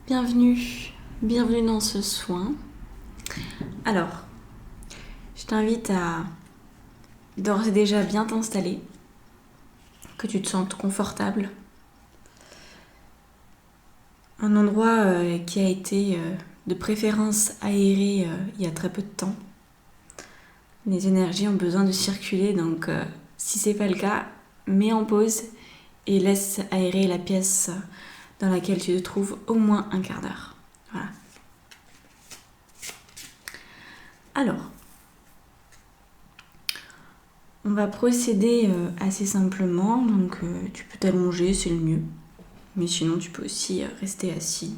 Bienvenue dans ce soin. Alors, je t'invite à d'ores et déjà bien t'installer, que tu te sentes confortable. Un endroit qui a été de préférence aéré il y a très peu de temps. Les énergies ont besoin de circuler, donc si c'est pas le cas, mets en pause et laisse aérer la pièce dans laquelle tu te trouves au moins un quart d'heure. Voilà. Alors, on va procéder assez simplement, donc tu peux t'allonger, c'est le mieux. Mais sinon, tu peux aussi rester assis.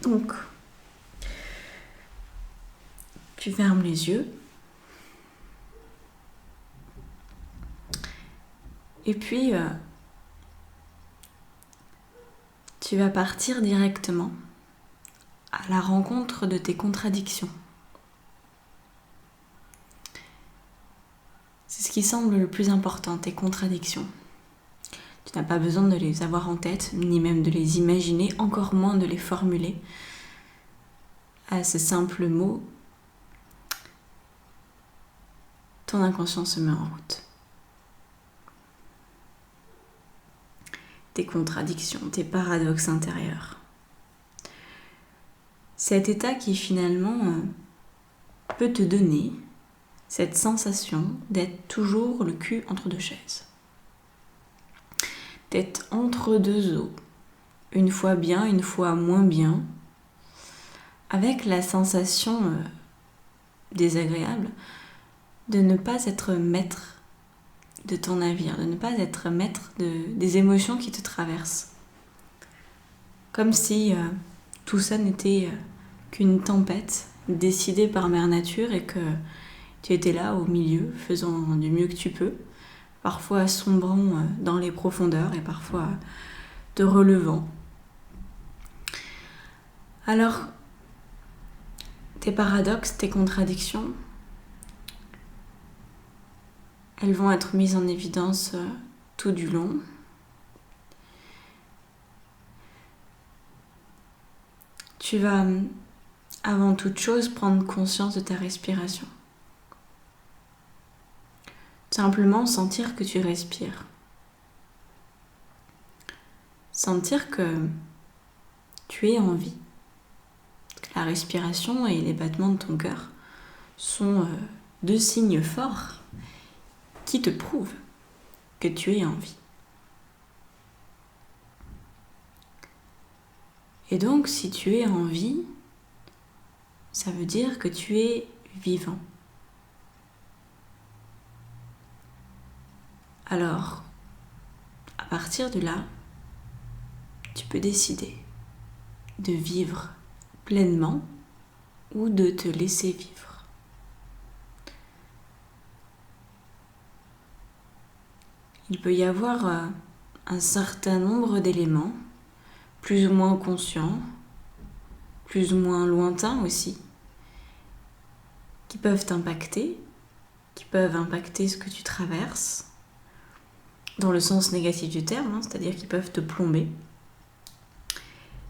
Donc, tu fermes les yeux. Et puis, tu vas partir directement à la rencontre de tes contradictions. C'est ce qui semble le plus important, tes contradictions. Tu n'as pas besoin de les avoir en tête, ni même de les imaginer, encore moins de les formuler. À ce simple mot, ton inconscient se met en route. Tes contradictions, tes paradoxes intérieurs. Cet état qui finalement peut te donner cette sensation d'être toujours le cul entre deux chaises. D'être entre deux eaux, une fois bien, une fois moins bien, avec la sensation désagréable de ne pas être maître de ton navire, de ne pas être maître des émotions qui te traversent. Comme si tout ça n'était qu'une tempête décidée par Mère Nature et que tu étais là au milieu, faisant du mieux que tu peux, parfois sombrant dans les profondeurs et parfois te relevant. Alors, tes paradoxes, tes contradictions, elles vont être mises en évidence tout du long. Tu vas, avant toute chose, prendre conscience de ta respiration. Simplement sentir que tu respires. Sentir que tu es en vie. La respiration et les battements de ton cœur sont deux signes forts qui te prouvent que tu es en vie. Et donc, si tu es en vie, ça veut dire que tu es vivant. Alors, à partir de là, tu peux décider de vivre pleinement ou de te laisser vivre. Il peut y avoir un certain nombre d'éléments, plus ou moins conscients, plus ou moins lointains aussi, qui peuvent t'impacter, qui peuvent impacter ce que tu traverses, dans le sens négatif du terme, c'est-à-dire qu'ils peuvent te plomber.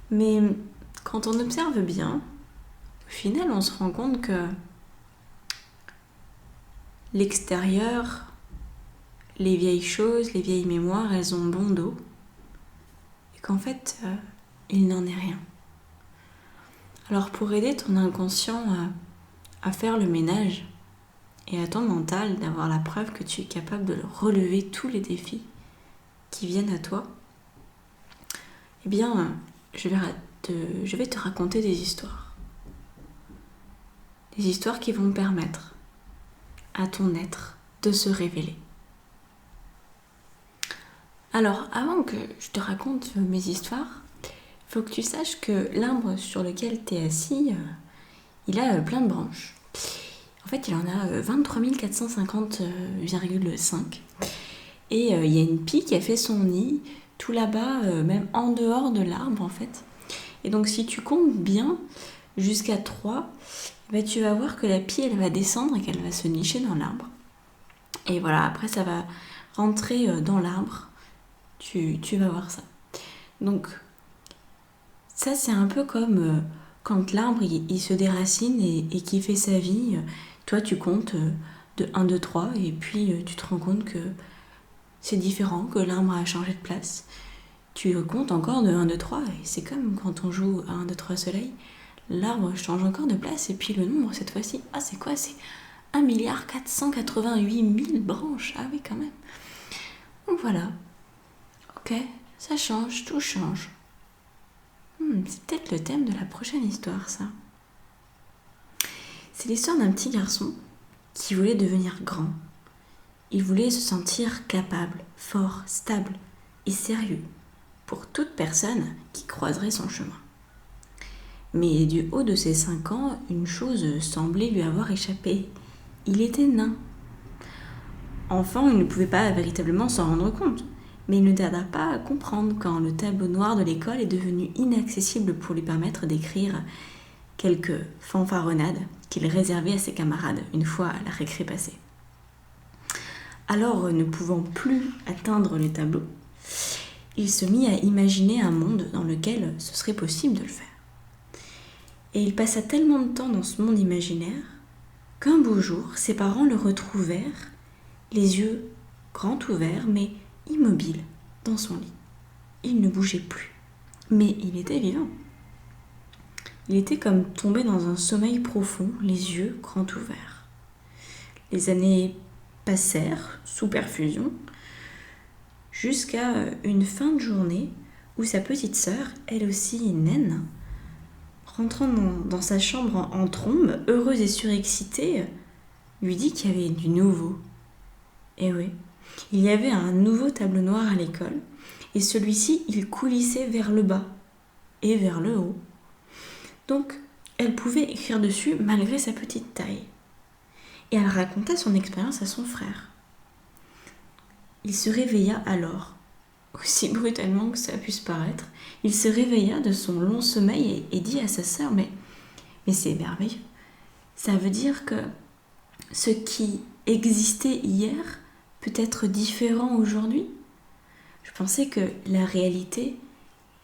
Mais quand on observe bien, au final, on se rend compte que l'extérieur, les vieilles choses, les vieilles mémoires, elles ont bon dos. Et qu'en fait, il n'en est rien. Alors pour aider ton inconscient à faire le ménage et à ton mental d'avoir la preuve que tu es capable de relever tous les défis qui viennent à toi, eh bien, je vais te raconter des histoires. Des histoires qui vont permettre à ton être de se révéler. Alors, avant que je te raconte mes histoires, il faut que tu saches que l'arbre sur lequel tu es assis, il a plein de branches. En fait, il en a 23 450,5. Et il y a une pie qui a fait son nid tout là-bas, même en dehors de l'arbre en fait. Et donc si tu comptes bien jusqu'à 3, tu vas voir que la pie elle va descendre et qu'elle va se nicher dans l'arbre. Et voilà, après ça va rentrer dans l'arbre. Tu vas voir ça. Donc ça, c'est un peu comme quand l'arbre il se déracine et qu'il fait sa vie. Toi, tu comptes de 1, 2, 3 et puis tu te rends compte que c'est différent, que l'arbre a changé de place. Tu comptes encore de 1, 2, 3 et c'est comme quand on joue à 1, 2, 3 soleil. L'arbre change encore de place et puis le nombre cette fois-ci, c'est quoi? C'est 1,488 milliard branches. Ah oui, quand même. Donc voilà. Ok, ça change, tout change. C'est peut-être le thème de la prochaine histoire, ça. C'est l'histoire d'un petit garçon qui voulait devenir grand. Il voulait se sentir capable, fort, stable et sérieux pour toute personne qui croiserait son chemin. Mais du haut de ses 5 ans, une chose semblait lui avoir échappé. Il était nain. Enfant, il ne pouvait pas véritablement s'en rendre compte, mais il ne tarda pas à comprendre quand le tableau noir de l'école est devenu inaccessible pour lui permettre d'écrire quelques fanfaronnades qu'il réservait à ses camarades une fois la récré passée. Alors, ne pouvant plus atteindre le tableau, il se mit à imaginer un monde dans lequel ce serait possible de le faire. Et il passa tellement de temps dans ce monde imaginaire qu'un beau jour, ses parents le retrouvèrent, les yeux grands ouverts mais immobile dans son lit. Il ne bougeait plus, mais il était vivant. Il était comme tombé dans un sommeil profond, les yeux grands ouverts. Les années passèrent sous perfusion jusqu'à une fin de journée où sa petite sœur, elle aussi naine, rentrant dans sa chambre en trombe, heureuse et surexcitée, lui dit qu'il y avait du nouveau. Et oui, il y avait un nouveau tableau noir à l'école, et celui-ci, il coulissait vers le bas et vers le haut. Donc, elle pouvait écrire dessus malgré sa petite taille. Et elle raconta son expérience à son frère. Il se réveilla alors, aussi brutalement que ça puisse paraître. Il se réveilla de son long sommeil et dit à sa sœur, mais c'est merveilleux. Ça veut dire que ce qui existait hier peut être différent aujourd'hui. Je pensais que la réalité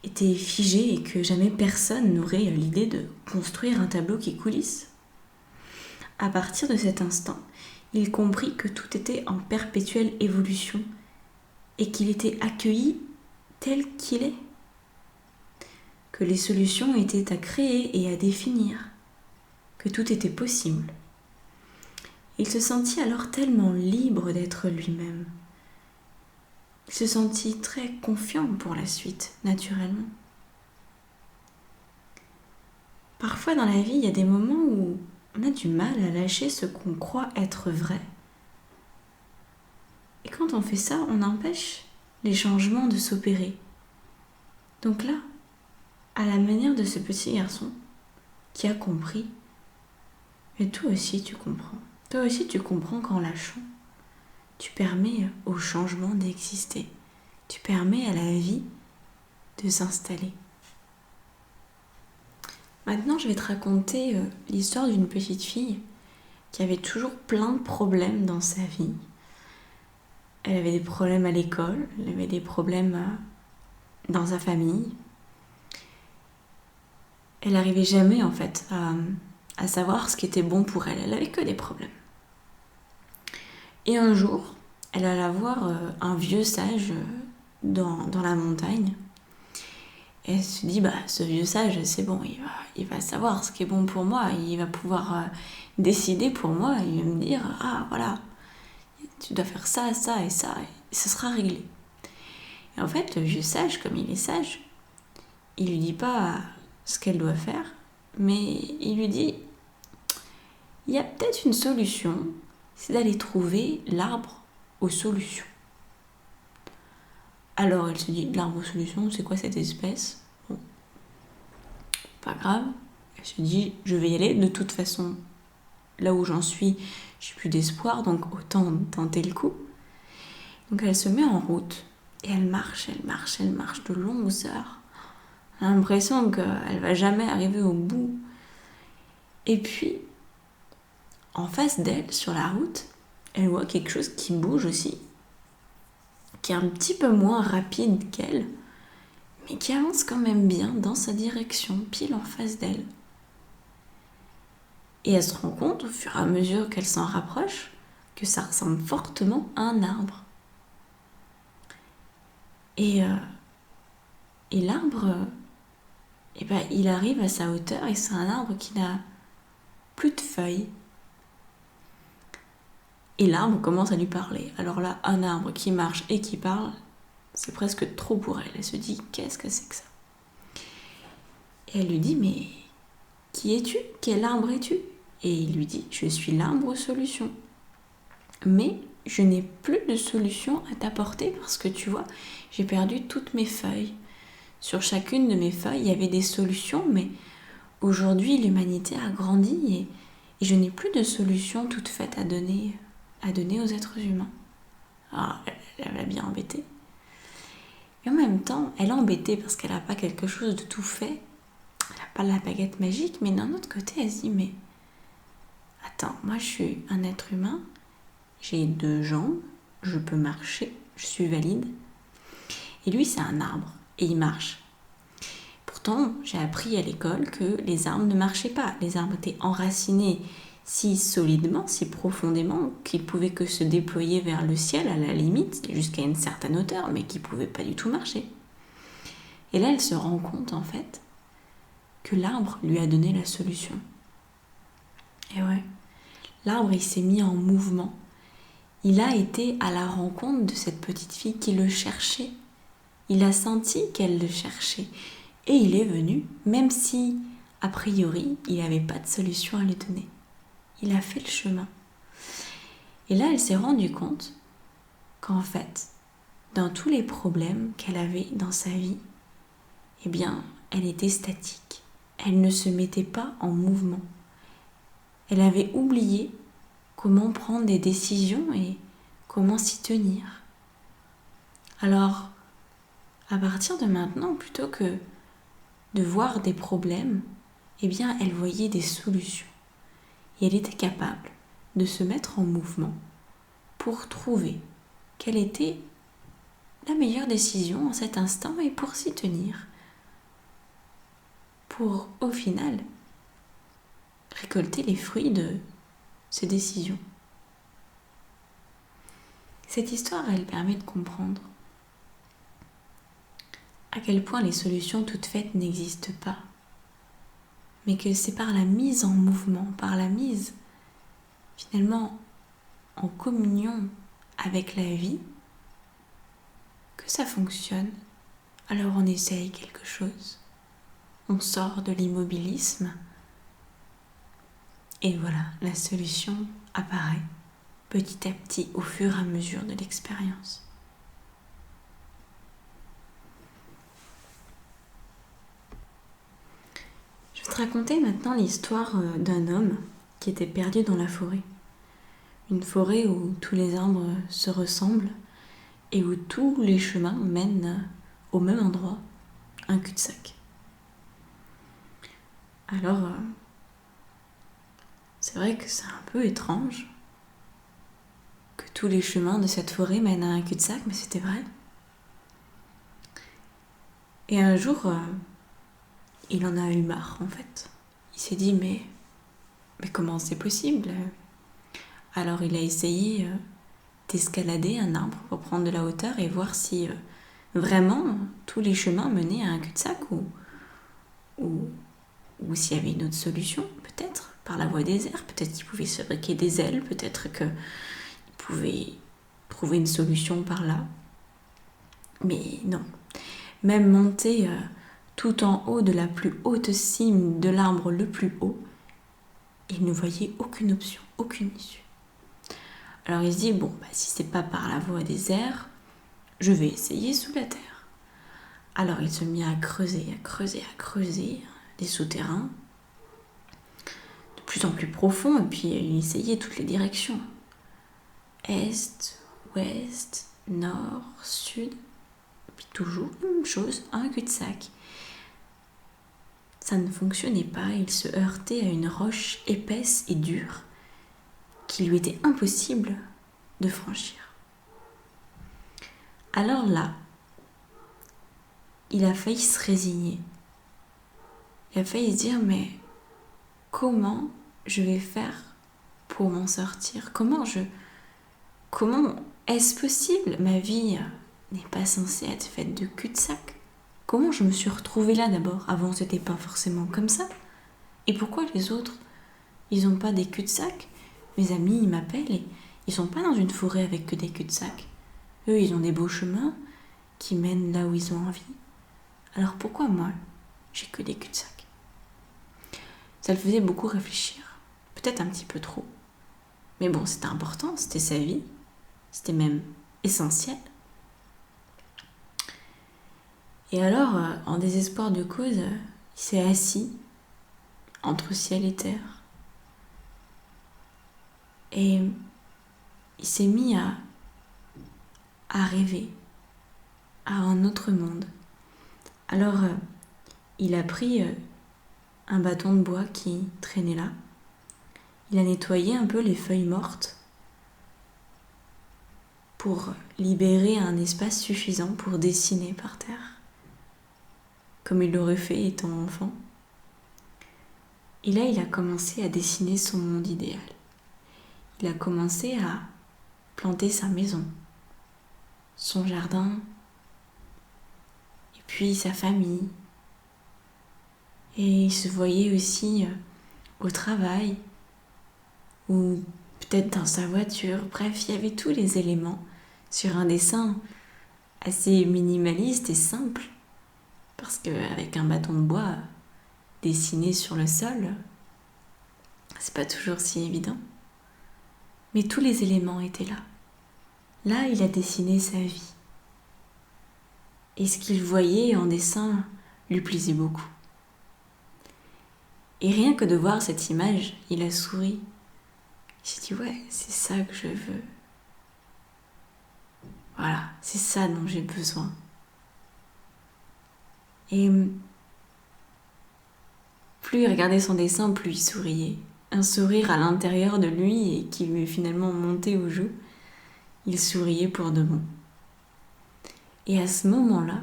était figée et que jamais personne n'aurait l'idée de construire un tableau qui coulisse. À partir de cet instant, il comprit que tout était en perpétuelle évolution et qu'il était accueilli tel qu'il est. Que les solutions étaient à créer et à définir, que tout était possible. Il se sentit alors tellement libre d'être lui-même. Il se sentit très confiant pour la suite, naturellement. Parfois dans la vie, il y a des moments où on a du mal à lâcher ce qu'on croit être vrai. Et quand on fait ça, on empêche les changements de s'opérer. Donc là, à la manière de ce petit garçon qui a compris, et toi aussi tu comprends. Toi aussi tu comprends qu'en lâchant, tu permets au changement d'exister. Tu permets à la vie de s'installer. Maintenant, je vais te raconter l'histoire d'une petite fille qui avait toujours plein de problèmes dans sa vie. Elle avait des problèmes à l'école, elle avait des problèmes dans sa famille. Elle n'arrivait jamais en fait à savoir ce qui était bon pour elle. Elle avait que des problèmes. Et un jour, elle alla voir un vieux sage dans la montagne. Et elle se dit, ce vieux sage, c'est bon, il va savoir ce qui est bon pour moi. Il va pouvoir décider pour moi. Il va me dire, voilà, tu dois faire ça, ça et ça. Et ce sera réglé. Et en fait, le vieux sage, comme il est sage, il lui dit pas ce qu'elle doit faire, mais il lui dit, il y a peut-être une solution, c'est d'aller trouver l'arbre aux solutions. Alors elle se dit, l'arbre aux solutions, c'est quoi cette espèce? Bon, pas grave. Elle se dit, je vais y aller. De toute façon, là où j'en suis, j'ai plus d'espoir, donc autant tenter le coup. Donc elle se met en route et elle marche de longues heures. Elle a l'impression qu'elle va jamais arriver au bout. Et puis, en face d'elle, sur la route, elle voit quelque chose qui bouge aussi, qui est un petit peu moins rapide qu'elle, mais qui avance quand même bien dans sa direction, pile en face d'elle. Et elle se rend compte, au fur et à mesure qu'elle s'en rapproche, que ça ressemble fortement à un arbre. Et l'arbre, il arrive à sa hauteur et c'est un arbre qui n'a plus de feuilles. Et l'arbre commence à lui parler. Alors là, un arbre qui marche et qui parle, c'est presque trop pour elle. Elle se dit, qu'est-ce que c'est que ça? Et elle lui dit, mais qui es-tu? Quel arbre es-tu? Et il lui dit, je suis l'arbre aux solutions. Mais je n'ai plus de solution à t'apporter parce que tu vois, j'ai perdu toutes mes feuilles. Sur chacune de mes feuilles, il y avait des solutions, mais aujourd'hui, l'humanité a grandi et je n'ai plus de solution toute faite à donner aux êtres humains. Alors, elle l'a bien embêtée. Et en même temps, elle est embêtée parce qu'elle n'a pas quelque chose de tout fait. Elle n'a pas la baguette magique, mais d'un autre côté, elle se dit, mais attends, moi je suis un être humain, j'ai 2 jambes, je peux marcher, je suis valide. Et lui, c'est un arbre, et il marche. Pourtant, j'ai appris à l'école que les arbres ne marchaient pas. Les arbres étaient enracinés si solidement, si profondément, qu'ils pouvaient que se déployer vers le ciel, à la limite, jusqu'à une certaine hauteur, mais qu'ils ne pouvaient pas du tout marcher. Et là, elle se rend compte, en fait, que l'arbre lui a donné la solution. Et ouais, l'arbre, il s'est mis en mouvement. Il a été à la rencontre de cette petite fille qui le cherchait. Il a senti qu'elle le cherchait. Et il est venu, même si, a priori, il n'avait pas de solution à lui donner. Il a fait le chemin. Et là, elle s'est rendue compte qu'en fait, dans tous les problèmes qu'elle avait dans sa vie, eh bien, elle était statique. Elle ne se mettait pas en mouvement. Elle avait oublié comment prendre des décisions et comment s'y tenir. Alors, à partir de maintenant, plutôt que de voir des problèmes, eh bien, elle voyait des solutions. Et elle était capable de se mettre en mouvement pour trouver quelle était la meilleure décision en cet instant et pour s'y tenir. Pour, au final, récolter les fruits de ces décisions. Cette histoire, elle permet de comprendre à quel point les solutions toutes faites n'existent pas, mais que c'est par la mise en mouvement, par la mise finalement en communion avec la vie que ça fonctionne. Alors on essaye quelque chose, on sort de l'immobilisme et voilà, la solution apparaît petit à petit au fur et à mesure de l'expérience. Je vais te raconter maintenant l'histoire d'un homme qui était perdu dans la forêt. Une forêt où tous les arbres se ressemblent et où tous les chemins mènent au même endroit, un cul-de-sac. Alors, c'est vrai que c'est un peu étrange que tous les chemins de cette forêt mènent à un cul-de-sac, mais c'était vrai. Et un jour, il en a eu marre en fait. Il s'est dit mais comment c'est possible? Alors il a essayé d'escalader un arbre pour prendre de la hauteur et voir si vraiment tous les chemins menaient à un cul-de-sac ou s'il y avait une autre solution, peut-être par la voie des airs, peut-être qu'il pouvait se fabriquer des ailes, peut-être qu'il pouvait trouver une solution par là. Mais non, même monter tout en haut de la plus haute cime de l'arbre le plus haut, il ne voyait aucune option, aucune issue. Alors il se dit, si c'est pas par la voie des airs, je vais essayer sous la terre. Alors il se mit à creuser des souterrains, de plus en plus profonds, et puis il essayait toutes les directions. Est, ouest, nord, sud, et puis toujours la même chose, un cul-de-sac. Ça ne fonctionnait pas, il se heurtait à une roche épaisse et dure qu'il lui était impossible de franchir. Alors là, il a failli se résigner. Il a failli se dire, mais comment je vais faire pour m'en sortir? Comment est-ce possible? Ma vie n'est pas censée être faite de cul-de-sac. Comment je me suis retrouvée là d'abord? Avant, c'était pas forcément comme ça. Et pourquoi les autres, ils ont pas des cul-de-sac? Mes amis, ils m'appellent et ils sont pas dans une forêt avec que des cul-de-sac. Eux, ils ont des beaux chemins qui mènent là où ils ont envie. Alors pourquoi moi, j'ai que des cul-de-sac? Ça le faisait beaucoup réfléchir. Peut-être un petit peu trop. Mais bon, c'était important, c'était sa vie. C'était même essentiel. Et alors, en désespoir de cause, il s'est assis entre ciel et terre. Et il s'est mis à rêver à un autre monde. Alors, il a pris un bâton de bois qui traînait là. Il a nettoyé un peu les feuilles mortes pour libérer un espace suffisant pour dessiner par terre, comme il l'aurait fait étant enfant. Et là, il a commencé à dessiner son monde idéal. Il a commencé à planter sa maison, son jardin, et puis sa famille. Et il se voyait aussi au travail, ou peut-être dans sa voiture. Bref, il y avait tous les éléments sur un dessin assez minimaliste et simple, parce qu'avec un bâton de bois dessiné sur le sol, c'est pas toujours si évident. Mais tous les éléments étaient là. Là, il a dessiné sa vie. Et ce qu'il voyait en dessin lui plaisait beaucoup. Et rien que de voir cette image, il a souri. Il s'est dit, ouais, c'est ça que je veux. Voilà, c'est ça dont j'ai besoin. Et plus il regardait son dessin, plus il souriait. Un sourire à l'intérieur de lui et qui lui est finalement monté aux joues. Il souriait pour de bon. Et à ce moment-là,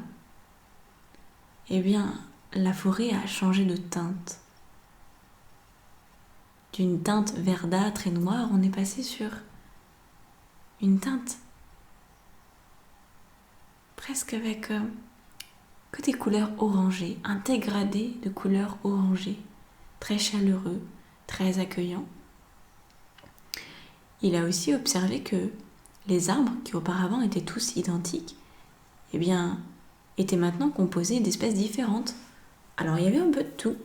eh bien, la forêt a changé de teinte. D'une teinte verdâtre et noire, on est passé sur une teinte presque avec que des couleurs orangées, un dégradé de couleurs orangées, très chaleureux, très accueillant. Il a aussi observé que les arbres, qui auparavant étaient tous identiques, eh bien, étaient maintenant composés d'espèces différentes. Alors il y avait un peu de tout.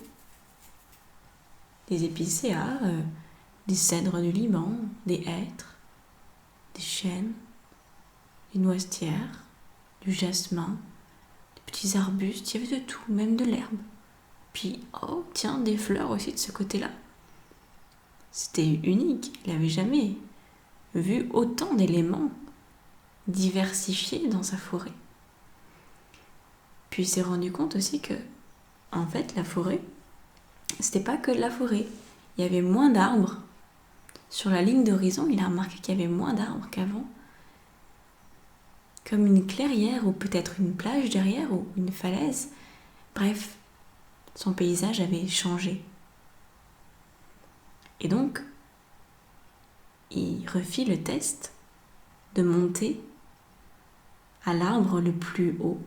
Des épicéas, des cèdres du Liban, des hêtres, des chênes, des noisetières, du jasmin, des petits arbustes, il y avait de tout, même de l'herbe. Puis, oh tiens, des fleurs aussi de ce côté-là. C'était unique, il n'avait jamais vu autant d'éléments diversifiés dans sa forêt. Puis il s'est rendu compte aussi que, en fait, la forêt, c'était pas que de la forêt. Il y avait moins d'arbres. Sur la ligne d'horizon, il a remarqué qu'il y avait moins d'arbres qu'avant. Comme une clairière ou peut-être une plage derrière ou une falaise. Bref, son paysage avait changé. Et donc, il refit le test de monter à l'arbre le plus haut,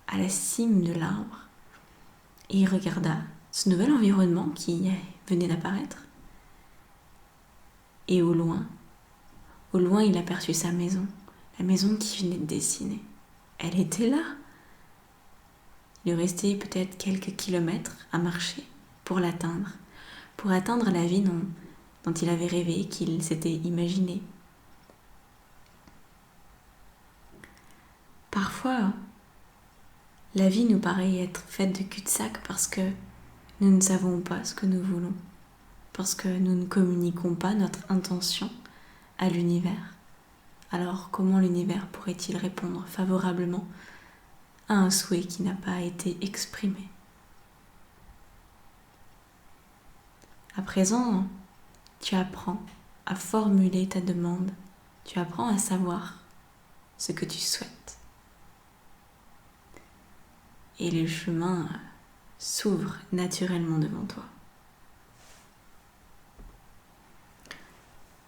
à la cime de l'arbre. Et il regarda ce nouvel environnement qui venait d'apparaître. Et au loin, il aperçut sa maison, la maison qui venait de dessiner. Elle était là. Il lui restait peut-être quelques kilomètres à marcher pour l'atteindre, pour atteindre la vie dont il avait rêvé, qu'il s'était imaginé. Parfois, la vie nous paraît être faite de cul-de-sac parce que nous ne savons pas ce que nous voulons, parce que nous ne communiquons pas notre intention à l'univers. Alors comment l'univers pourrait-il répondre favorablement à un souhait qui n'a pas été exprimé? À présent, tu apprends à formuler ta demande, tu apprends à savoir ce que tu souhaites. et le chemin s'ouvre naturellement devant toi.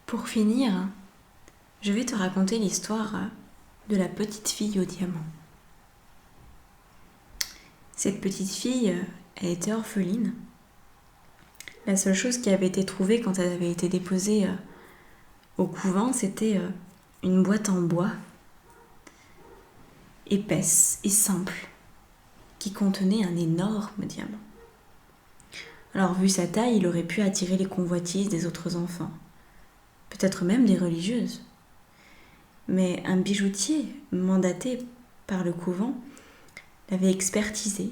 Pour finir, je vais te raconter l'histoire de la petite fille au diamant. Cette petite fille, elle était orpheline. La seule chose qui avait été trouvée quand elle avait été déposée au couvent, c'était une boîte en bois, épaisse et simple, qui contenait un énorme diamant. Alors, vu sa taille, il aurait pu attirer les convoitises des autres enfants, peut-être même des religieuses. Mais un bijoutier, mandaté par le couvent, l'avait expertisé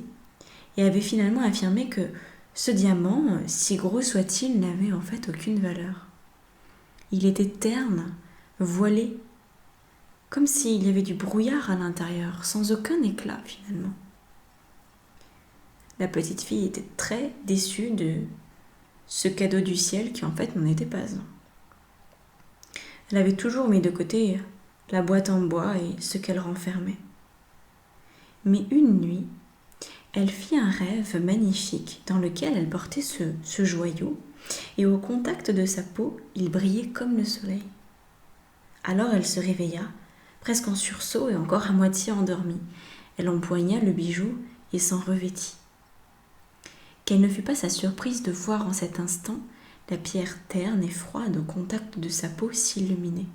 et avait finalement affirmé que ce diamant, si gros soit-il, n'avait en fait aucune valeur. Il était terne, voilé, comme s'il y avait du brouillard à l'intérieur, sans aucun éclat finalement. La petite fille était très déçue de ce cadeau du ciel qui en fait n'en était pas un. Elle avait toujours mis de côté la boîte en bois et ce qu'elle renfermait. Mais une nuit, elle fit un rêve magnifique dans lequel elle portait ce joyau et au contact de sa peau, il brillait comme le soleil. Alors elle se réveilla, presque en sursaut et encore à moitié endormie. Elle empoigna le bijou et s'en revêtit. Quelle ne fut pas sa surprise de voir en cet instant la pierre terne et froide au contact de sa peau s'illuminer.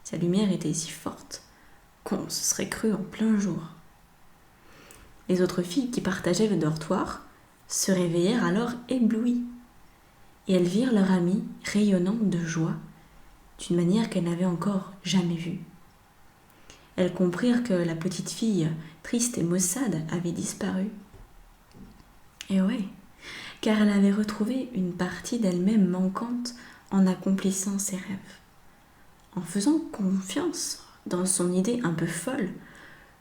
Sa lumière était si forte qu'on se serait cru en plein jour. Les autres filles qui partageaient le dortoir se réveillèrent alors éblouies et elles virent leur amie rayonnant de joie d'une manière qu'elles n'avaient encore jamais vue. Elles comprirent que la petite fille, triste et maussade, avait disparu. Et ouais, car elle avait retrouvé une partie d'elle-même manquante en accomplissant ses rêves, en faisant confiance dans son idée un peu folle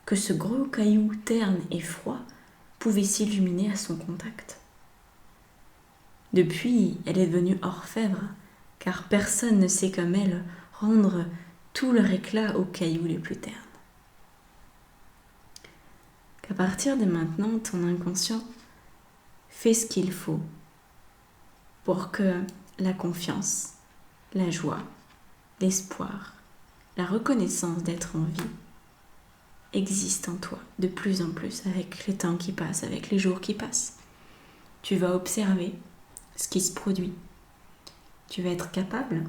que ce gros caillou terne et froid pouvait s'illuminer à son contact. Depuis, elle est devenue orfèvre, car personne ne sait comme elle rendre tout leur éclat aux cailloux les plus ternes. Qu'à partir de maintenant, ton inconscient fait ce qu'il faut pour que la confiance, la joie, l'espoir, la reconnaissance d'être en vie existe en toi de plus en plus avec le temps qui passe, avec les jours qui passent. Tu vas observer ce qui se produit. Tu vas être capable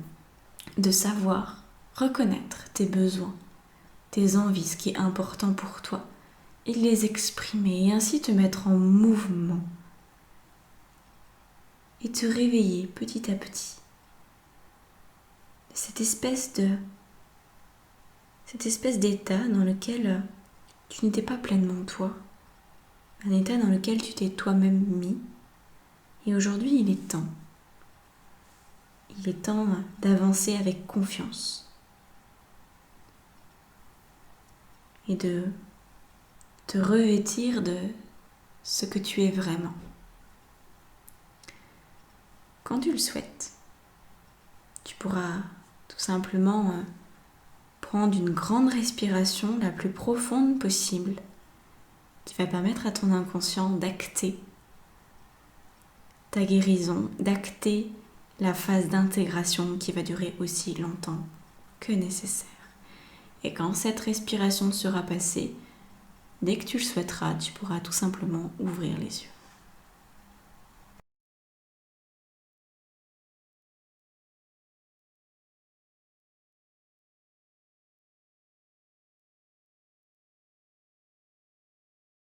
de savoir reconnaître tes besoins, tes envies, ce qui est important pour toi, et les exprimer et ainsi te mettre en mouvement et te réveiller petit à petit. Cette espèce d'état dans lequel tu n'étais pas pleinement toi, un état dans lequel tu t'es toi-même mis, et aujourd'hui il est temps. Il est temps d'avancer avec confiance et de te revêtir de ce que tu es vraiment. Quand tu le souhaites, tu pourras tout simplement prendre une grande respiration la plus profonde possible qui va permettre à ton inconscient d'acter ta guérison, d'acter la phase d'intégration qui va durer aussi longtemps que nécessaire. Et quand cette respiration sera passée, dès que tu le souhaiteras, tu pourras tout simplement ouvrir les yeux.